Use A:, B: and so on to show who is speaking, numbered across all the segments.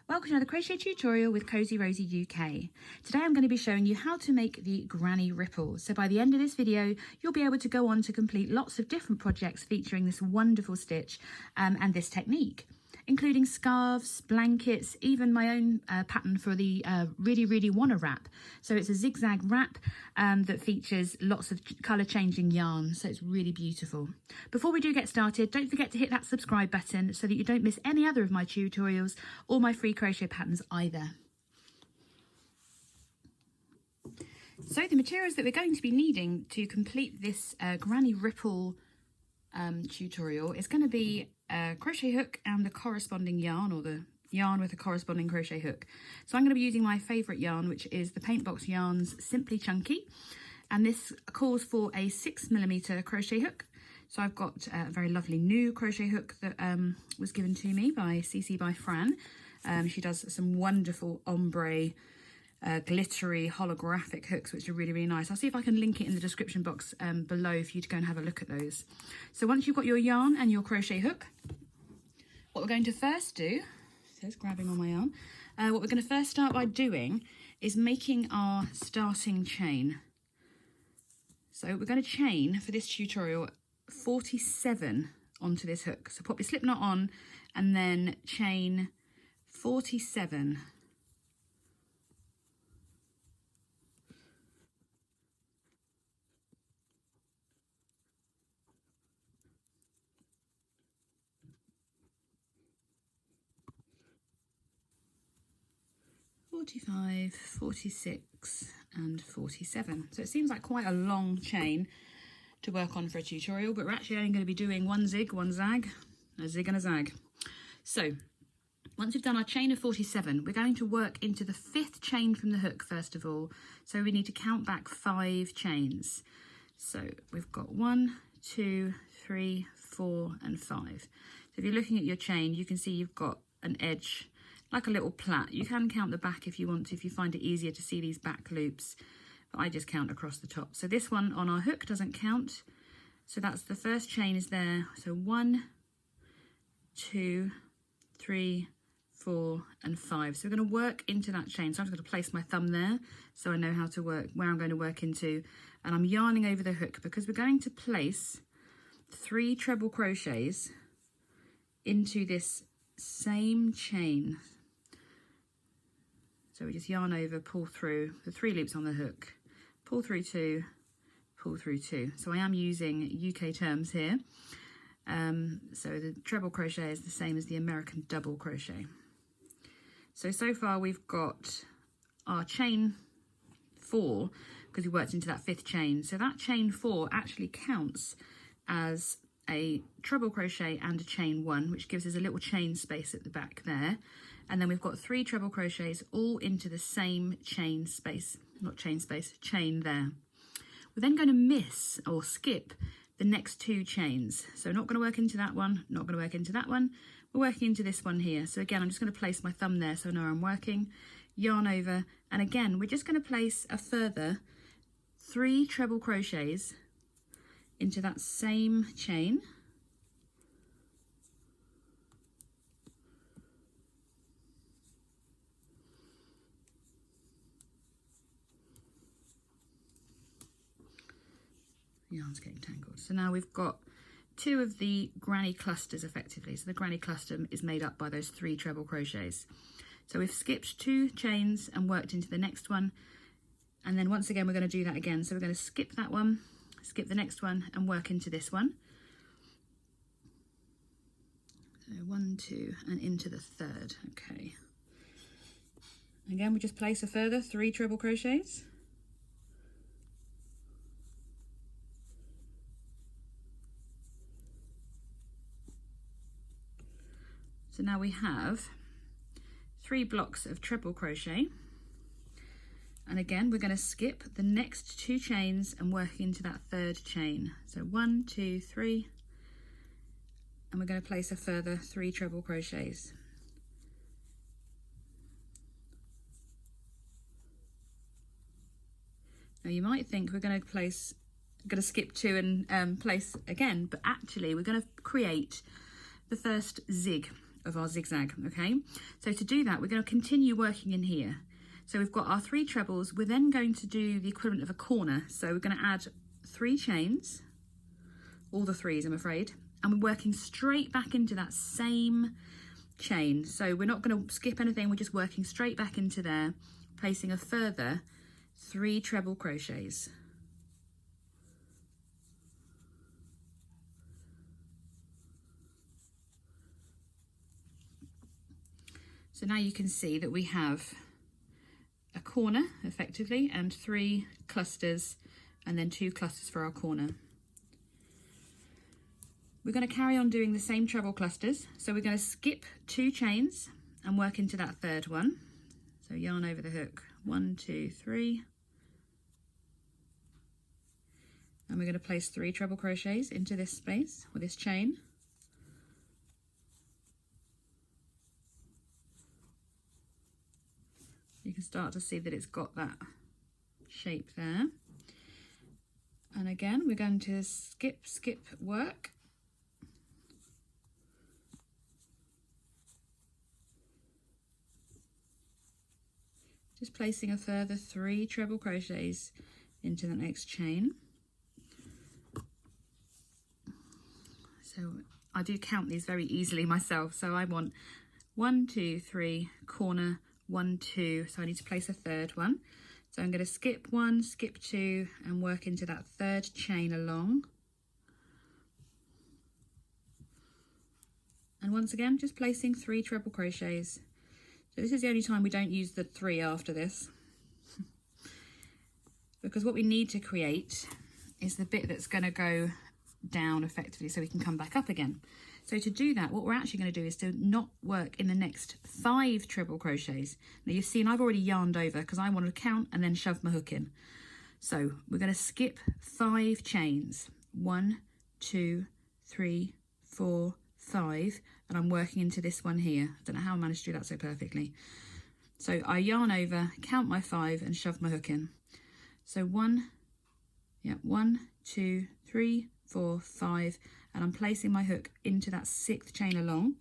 A: Welcome to another crochet tutorial with Cozy Rosie UK. Today I'm going to be showing you how to make the granny ripple. So by the end of this video, you'll be able to go on to complete lots of different projects featuring this wonderful stitch and this technique, including scarves, blankets, even my own pattern for the really wanna wrap. So it's a zigzag wrap that features lots of colour changing yarn, so it's really beautiful. Before we do get started, don't forget to hit that subscribe button so that you don't miss any other of my tutorials or my free crochet patterns either. So the materials that we're going to be needing to complete this granny ripple tutorial is going to be a crochet hook and the corresponding yarn, or the yarn with a corresponding crochet hook. So I'm going to be using my favourite yarn, which is the Paintbox Yarns Simply Chunky, and this calls for a 6mm crochet hook. So I've got a very lovely new crochet hook that was given to me by CC by Fran. She does some wonderful ombre glittery holographic hooks, which are really nice. I'll see if I can link it in the description box below for you to go and have a look at those. So once you've got your yarn and your crochet hook, what we're going to first do, it says grabbing on my yarn, what we're going to first start by doing is making our starting chain. So we're going to chain for this tutorial 47 onto this hook. So pop your slip knot on and then chain 47. "45, 46 and 47. So it seems like quite a long chain to work on for a tutorial, but we're actually only going to be doing one zig, one zag, a zig and a zag. So once we've done our chain of 47, we're going to work into the 5th chain from the hook first of all. So we need to count back 5 chains. So we've got 1, 2, 3, 4 and 5. So if you're looking at your chain, you can see you've got an edge like a little plait. You can count the back if you want to, if you find it easier to see these back loops, but I just count across the top. So this one on our hook doesn't count, so that's the first chain is there. So 1, 2, 3, 4 and 5. So we're going to work into that chain. So I'm just going to place my thumb there so I know how to work, where I'm going to work into, and I'm yarning over the hook because we're going to place 3 treble crochets into this same chain. So we just yarn over, pull through the 3 loops on the hook, pull through 2, pull through 2. So I am using UK terms here. So the treble crochet is the same as the American double crochet. So far we've got our chain 4 because we worked into that 5th chain. So that chain 4 actually counts as a treble crochet and a chain 1, which gives us a little chain space at the back there. And then we've got 3 treble crochets all into the same chain space, not chain space, chain there. We're then going to miss or skip the next 2 chains. So not going to work into that one, not going to work into that one. We're working into this one here. So again, I'm just going to place my thumb there so I know I'm working, yarn over, and again, we're just going to place a further 3 treble crochets into that same chain. Yarn's getting tangled. So now we've got 2 of the granny clusters effectively. So the granny cluster is made up by those 3 treble crochets. So we've skipped 2 chains and worked into the next one. And then once again, we're going to do that again. So we're going to skip that one, skip the next one and work into this one. So 1, 2 and into the 3rd. Okay. Again, we just place a further 3 treble crochets. So now we have 3 blocks of treble crochet, and again we're going to skip the next 2 chains and work into that 3rd chain. So 1, 2, 3, and we're going to place a further 3 treble crochets. Now you might think we're going to skip 2 and place again, but actually we're going to create the first zig. of our zigzag, okay? So to do that, we're going to continue working in here. So we've got our 3 trebles. We're then going to do the equivalent of a corner. So we're going to add 3 chains, all the 3s, I'm afraid, and we're working straight back into that same chain. So we're not going to skip anything, we're just working straight back into there, placing a further 3 treble crochets. So now you can see that we have a corner effectively and 3 clusters and then 2 clusters for our corner. We're going to carry on doing the same treble clusters. So we're going to skip 2 chains and work into that 3rd one. So yarn over the hook, 1, 2, 3. And we're going to place 3 treble crochets into this space or this chain. You can start to see that it's got that shape there. And again, we're going to skip work. Just placing a further 3 treble crochets into the next chain. So I do count these very easily myself. So I want 1, 2, 3, corner, 1, 2. So I need to place a 3rd one. So I'm going to skip 1, skip 2, and work into that 3rd chain along. And once again, just placing 3 treble crochets. So this is the only time we don't use the 3 after this. Because what we need to create is the bit that's going to go down effectively so we can come back up again. So to do that, what we're actually going to do is to not work in the next 5 treble crochets. Now you've seen I've already yarned over because I want to count and then shove my hook in. So we're going to skip 5 chains. 1, 2, 3, 4, 5, and I'm working into this one here. I don't know how I managed to do that so perfectly. So I yarn over, count my 5 and shove my hook in. So 1, 2, 3, 4, 5, and I'm placing my hook into that 6th chain along.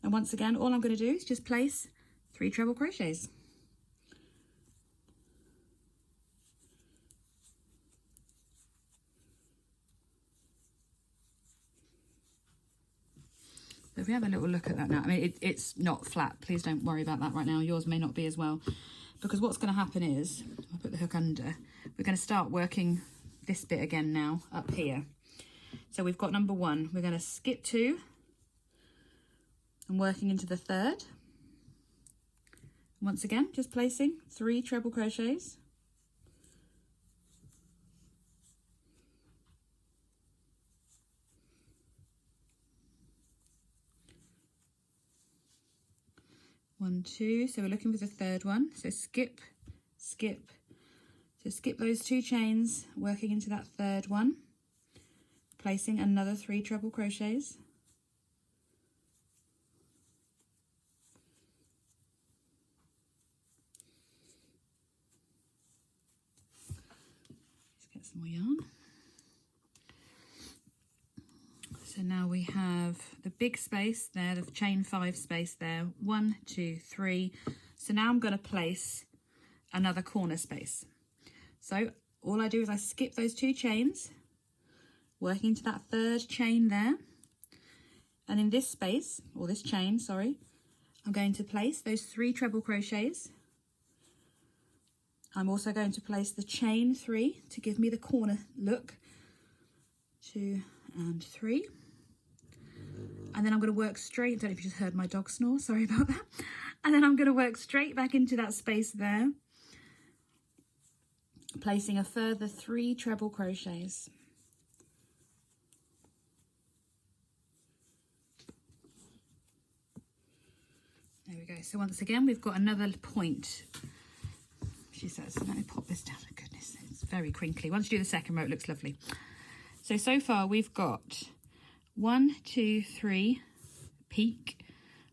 A: And once again, all I'm going to do is just place 3 treble crochets. So if we have a little look at that now, I mean, it's not flat. Please don't worry about that right now. Yours may not be as well. Because what's going to happen is, I'll put the hook under, we're going to start working this bit again now, up here. So we've got number 1. We're going to skip 2 and working into the 3rd. Once again, just placing 3 treble crochets. One, 2, so we're looking for the 3rd one. So skip. So skip those 2 chains, working into that 3rd one, placing another 3 treble crochets. Let's get some more yarn. So now we have the big space there, the chain 5 space there, 1, 2, 3. So now I'm going to place another corner space. So all I do is I skip those 2 chains, working into that 3rd chain there. And in this space, or this chain, sorry, I'm going to place those 3 treble crochets. I'm also going to place the chain 3 to give me the corner look. 2 and 3. And then I'm going to work straight, I don't know if you just heard my dog snore, sorry about that. And then I'm going to work straight back into that space there, placing a further 3 treble crochets. There we go. So once again, we've got another point. She says, let me pop this down. Oh, goodness, it's very crinkly. Once you do the second row, it looks lovely. So far we've got 1, 2, 3, peak,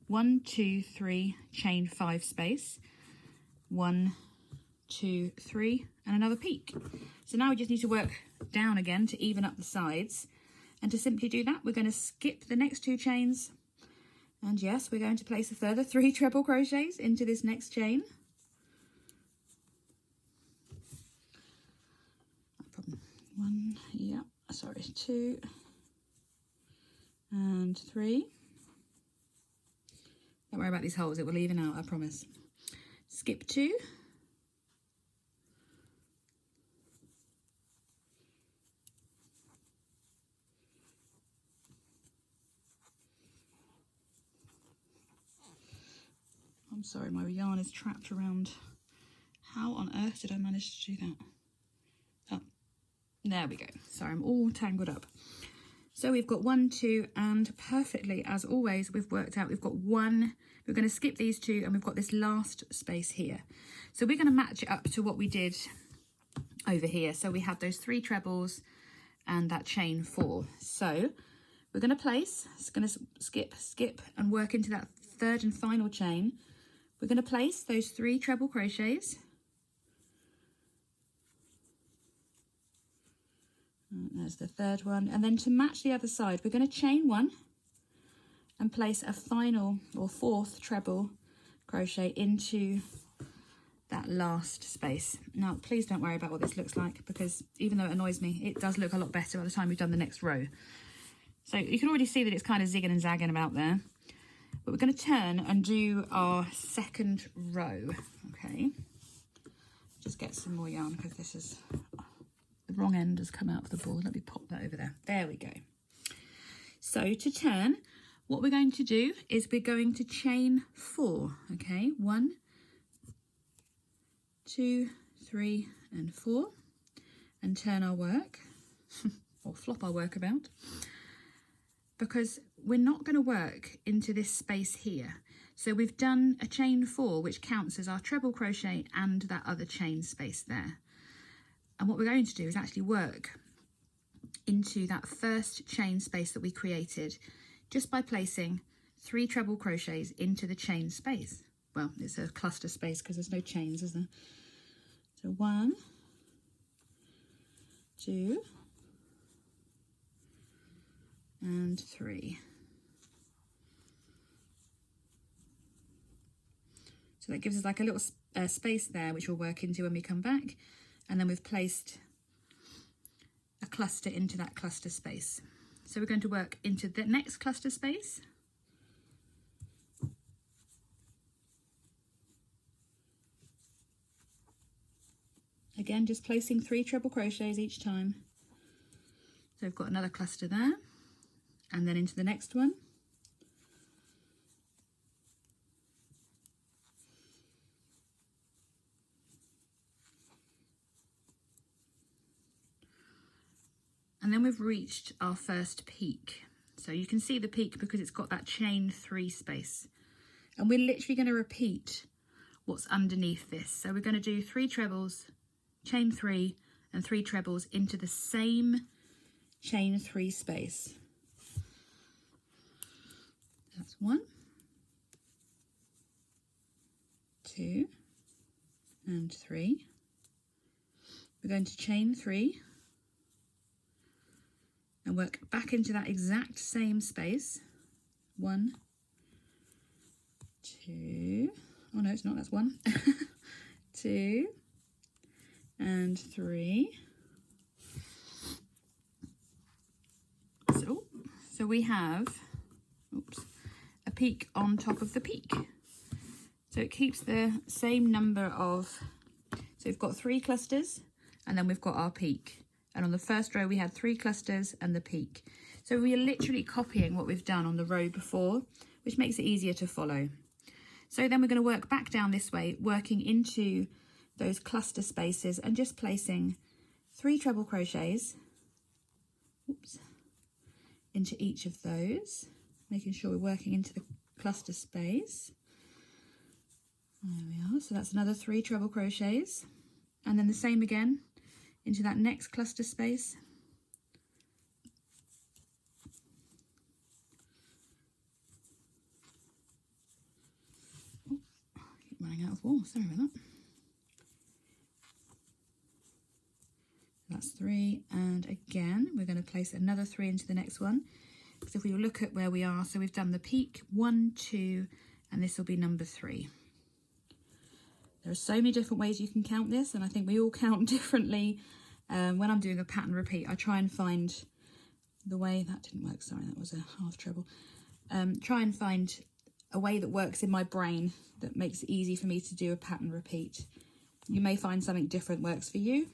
A: 1, 2, 3, chain 5 space, 1, 2, 3, and another peak. So now we just need to work down again to even up the sides. And to simply do that, we're going to skip the next 2 chains And yes, we're going to place a further 3 treble crochets into this next chain. One, yeah, sorry, 2 and 3. Don't worry about these holes, it will even out, I promise. Skip 2. I'm sorry, my yarn is trapped around. How on earth did I manage to do that? Oh, there we go. Sorry, I'm all tangled up. So we've got 1, 2, and perfectly, as always, we've worked out we've got 1. We're going to skip these 2, and we've got this last space here. So we're going to match it up to what we did over here. So we had those 3 trebles and that chain 4. So we're going to place, it's going to skip, and work into that 3rd and final chain. We're going to place those 3 treble crochets. And there's the 3rd one. And then to match the other side, we're going to chain 1 and place a final or 4th treble crochet into that last space. Now, please don't worry about what this looks like, because even though it annoys me, it does look a lot better by the time we've done the next row. So you can already see that it's kind of zigging and zagging about there. But we're going to turn and do our 2nd row, okay? Just get some more yarn, because this is, the wrong end has come out of the board. Let me pop that over there. There we go. So to turn, what we're going to do is we're going to chain 4, okay? 1, 2, 3, and 4, and turn our work, or flop our work about, because we're not going to work into this space here. So we've done a chain 4, which counts as our treble crochet and that other chain space there. And what we're going to do is actually work into that first chain space that we created just by placing 3 treble crochets into the chain space. Well, it's a cluster space because there's no chains, is there? So 1, 2, and 3. So that gives us like a little space there, which we'll work into when we come back. And then we've placed a cluster into that cluster space. So we're going to work into the next cluster space. Again, just placing 3 treble crochets each time. So we've got another cluster there, and then into the next one. And then we've reached our first peak. So you can see the peak because it's got that chain 3 space. And we're literally going to repeat what's underneath this. So we're going to do 3 trebles, chain 3, and 3 trebles into the same chain 3 space. That's 1, 2, and 3. We're going to chain 3 and work back into that exact same space. 1, 2, oh no, it's not, that's 1, 2, and 3. So we have, a peak on top of the peak. So it keeps the same number of, so we've got 3 clusters, and then we've got our peak. And on the first row we had 3 clusters and the peak. So we are literally copying what we've done on the row before, which makes it easier to follow. So then we're going to work back down this way, working into those cluster spaces and just placing 3 treble crochets into each of those, making sure we're working into the cluster space. There we are. So that's another 3 treble crochets, and then the same again into that next cluster space. Oh, I keep running out of wool, sorry about that. That's 3, and again we're going to place another 3 into the next one. So if we look at where we are, so we've done the peak 1, 2, and this will be number 3. There are so many different ways you can count this, and I think we all count differently. When I'm doing a pattern repeat, I try and find the way, that didn't work, sorry, that was a half treble. Try and find a way that works in my brain that makes it easy for me to do a pattern repeat. You may find something different works for you,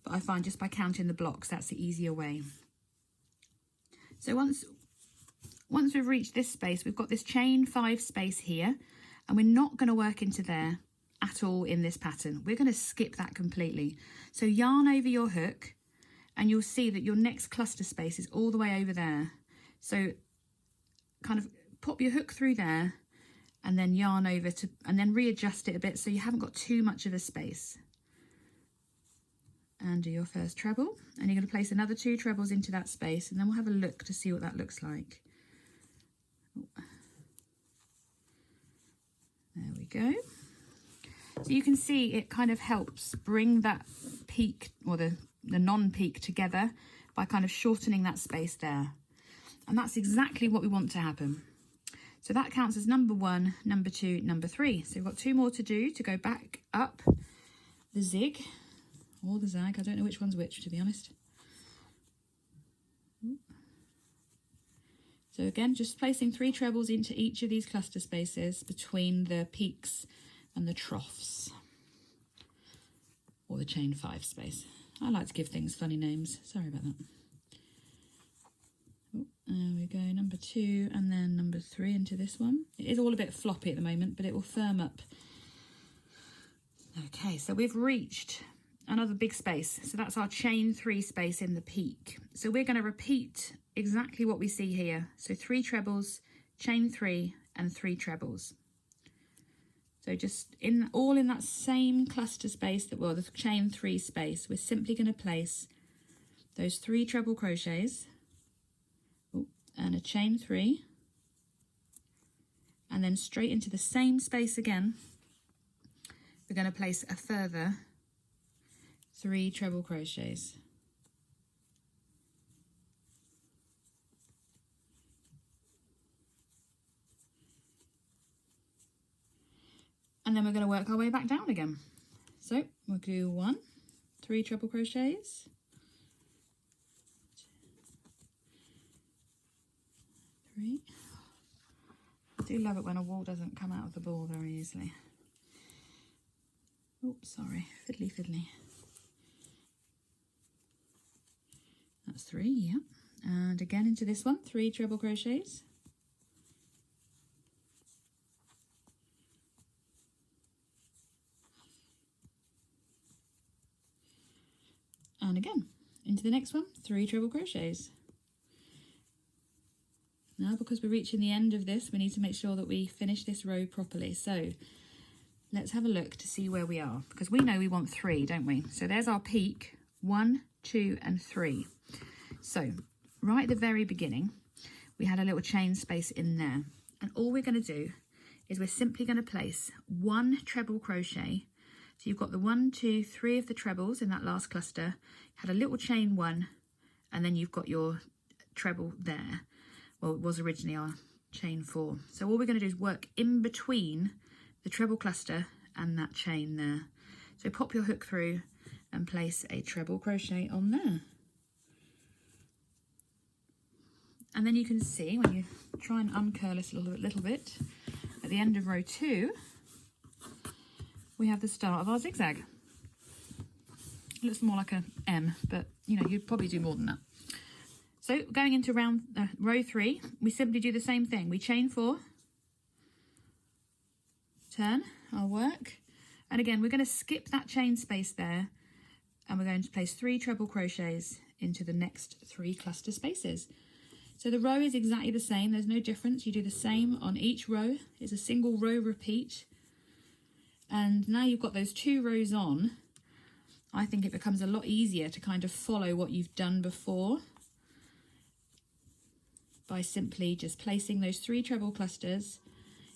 A: but I find just by counting the blocks, that's the easier way. So once we've reached this space, we've got this chain 5 space here, and we're not going to work into there at all in this pattern. We're going to skip that completely. So yarn over your hook, and you'll see that your next cluster space is all the way over there. So kind of pop your hook through there and then yarn over to, and then readjust it a bit so you haven't got too much of a space. And do your first treble, and you're going to place another 2 trebles into that space, and then we'll have a look to see what that looks like. There we go. So you can see it kind of helps bring that peak or the non-peak together by kind of shortening that space there. And that's exactly what we want to happen. So that counts as number 1, number 2, number 3. So we've got 2 more to do to go back up the zig or the zag. I don't know which one's which, to be honest. So again, just placing 3 trebles into each of these cluster spaces between the peaks and the troughs, or the chain 5 space. I like to give things funny names, sorry about that. Oh, there we go, number 2 and then number 3 into this one. It is all a bit floppy at the moment, but it will firm up. Okay, so we've reached another big space. So that's our chain 3 space in the peak. So we're going to repeat exactly what we see here. So 3 trebles, chain 3 and 3 trebles. So just all in that same cluster space, the chain 3 space, we're simply going to place those 3 treble crochets and a chain 3, and then straight into the same space again, we're going to place a further 3 treble crochets. And then we're going to work our way back down again. So we'll do 1, 3 treble crochets, 3. I do love it when a wool doesn't come out of the ball very easily. Oops, sorry, fiddly fiddly. That's 3, yeah. And again into this one, 3 treble crochets. And again, into the next one, 3 treble crochets. Now, because we're reaching the end of this, we need to make sure that we finish this row properly. So let's have a look to see where we are, because we know we want 3, don't we? So there's our peak, 1, 2, and 3. So right at the very beginning, we had a little chain space in there. And all we're going to do is we're simply going to place 1 treble crochet. So you've got the 1, 2, 3 of the trebles in that last cluster, had a little chain 1, and then you've got your treble there. Well, it was originally our chain 4. So all we're going to do is work in between the treble cluster and that chain there. So pop your hook through and place a treble crochet on there. And then you can see, when you try and uncurl this a little bit, at the end of row 2, we have the start of our zigzag. It looks more like a M, but you know, you'd probably do more than that. So going into row 3, we simply do the same thing. We chain 4, turn our work, and again we're going to skip that chain space there, and we're going to place 3 treble crochets into the next 3 cluster spaces. So the row is exactly the same, there's no difference. You do the same on each row. It's a single row repeat. And now you've got those 2 rows on, I think it becomes a lot easier to kind of follow what you've done before by simply just placing those 3 treble clusters.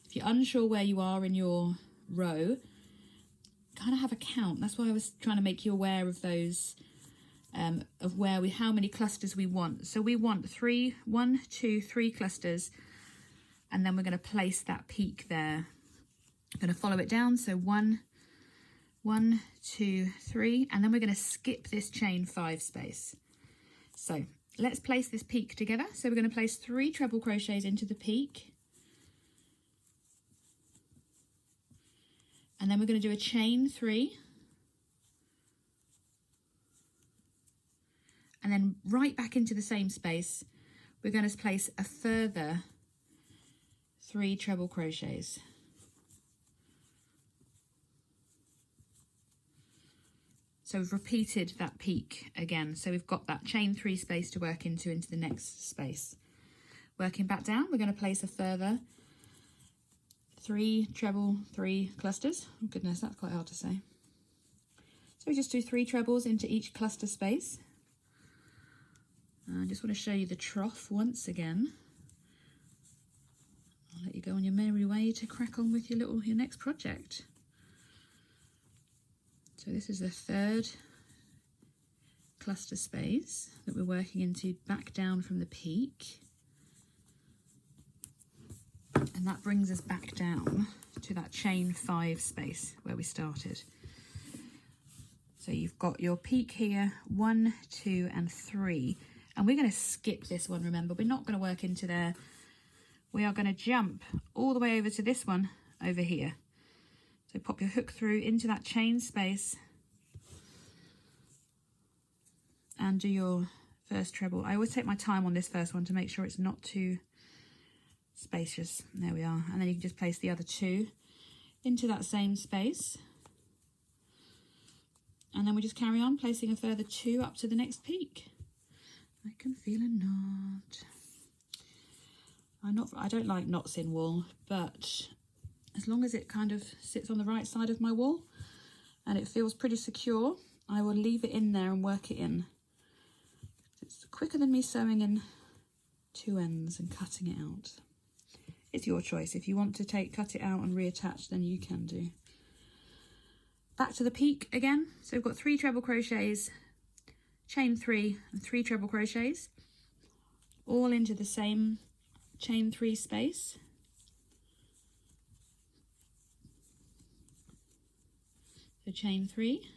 A: If you're unsure where you are in your row, kind of have a count. That's why I was trying to make you aware of those of how many clusters we want. So we want 1, 2, 3 clusters, and then we're going to place that peak there. I'm going to follow it down. So 1, 2, 3, and then we're going to skip this chain 5 space. So let's place this peak together. So we're going to place 3 treble crochets into the peak, and then we're going to do a chain 3, and then right back into the same space we're going to place a further 3 treble crochets. So we've repeated that peak again. So we've got that chain 3 space to work into the next space. Working back down, we're going to place a further 3 treble 3 clusters. Oh goodness, that's quite hard to say. So we just do 3 trebles into each cluster space. I just want to show you the trough once again. I'll let you go on your merry way to crack on with your next project. So this is the 3rd cluster space that we're working into back down from the peak. And that brings us back down to that chain 5 space where we started. So you've got your peak here, 1, 2, and 3. And we're going to skip this one, remember. We're not going to work into there. We are going to jump all the way over to this one over here. So pop your hook through into that chain space and do your first treble. I always take my time on this first one to make sure it's not too spacious. There we are. And then you can just place the other 2 into that same space. And then we just carry on placing a further 2 up to the next peak. I can feel a knot. I don't like knots in wool, but as long as it kind of sits on the right side of my wool and it feels pretty secure, I will leave it in there and work it in. It's quicker than me sewing in 2 ends and cutting it out. It's your choice. If you want to cut it out and reattach, then you can do. Back to the peak again. So we've got 3 treble crochets, chain 3 and 3 treble crochets, all into the same chain 3 space. So chain 3,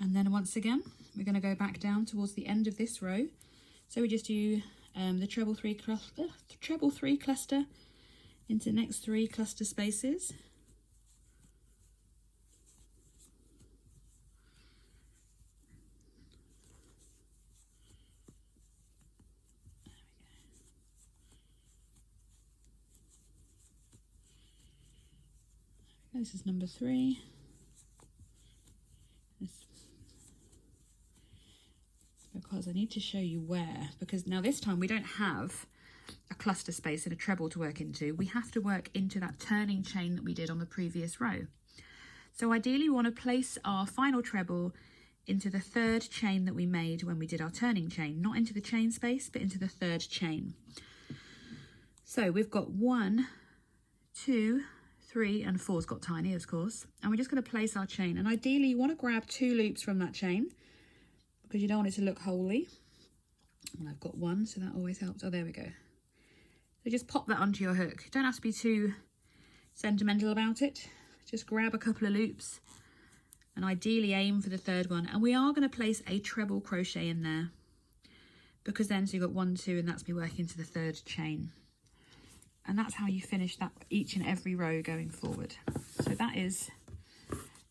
A: and then once again we're going to go back down towards the end of this row. So we just do the treble 3 cluster into the next 3 cluster spaces. This is number 3. Because I need to show you where, because now this time we don't have a cluster space and a treble to work into. We have to work into that turning chain that we did on the previous row. So ideally we want to place our final treble into the 3rd chain that we made when we did our turning chain, not into the chain space, but into the 3rd chain. So we've got 1, 2, 3, and 4's got tiny, of course, and we're just going to place our chain. And ideally you want to grab 2 loops from that chain because you don't want it to look wholly. And I've got 1, so that always helps. Oh, there we go. So just pop that onto your hook. You don't have to be too sentimental about it. Just grab a couple of loops and ideally aim for the 3rd one. And we are going to place a treble crochet in there because then so you've got 1, 2, and that's me working to the 3rd chain. And that's how you finish that each and every row going forward. So that is,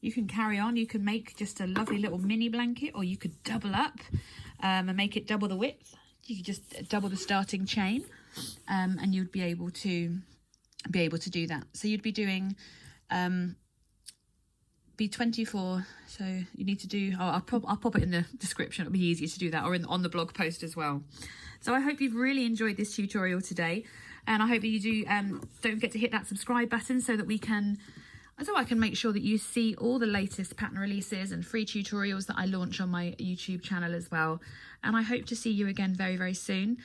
A: you can carry on. You can make just a lovely little mini blanket, or you could double up and make it double the width. You could just double the starting chain and you'd be able to do that. So you'd be doing B24. So you need to do, I'll pop it in the description. It'll be easier to do that, or on the blog post as well. So I hope you've really enjoyed this tutorial today. And I hope that you do, don't forget to hit that subscribe button so that I can make sure that you see all the latest pattern releases and free tutorials that I launch on my YouTube channel as well. And I hope to see you again very, very soon.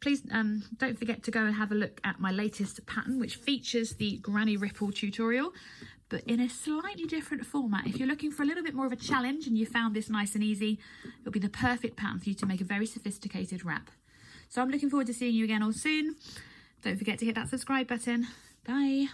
A: please don't forget to go and have a look at my latest pattern, which features the Granny Ripple tutorial, but in a slightly different format. If you're looking for a little bit more of a challenge and you found this nice and easy, it'll be the perfect pattern for you to make a very sophisticated wrap. So I'm looking forward to seeing you again all soon. Don't forget to hit that subscribe button. Bye.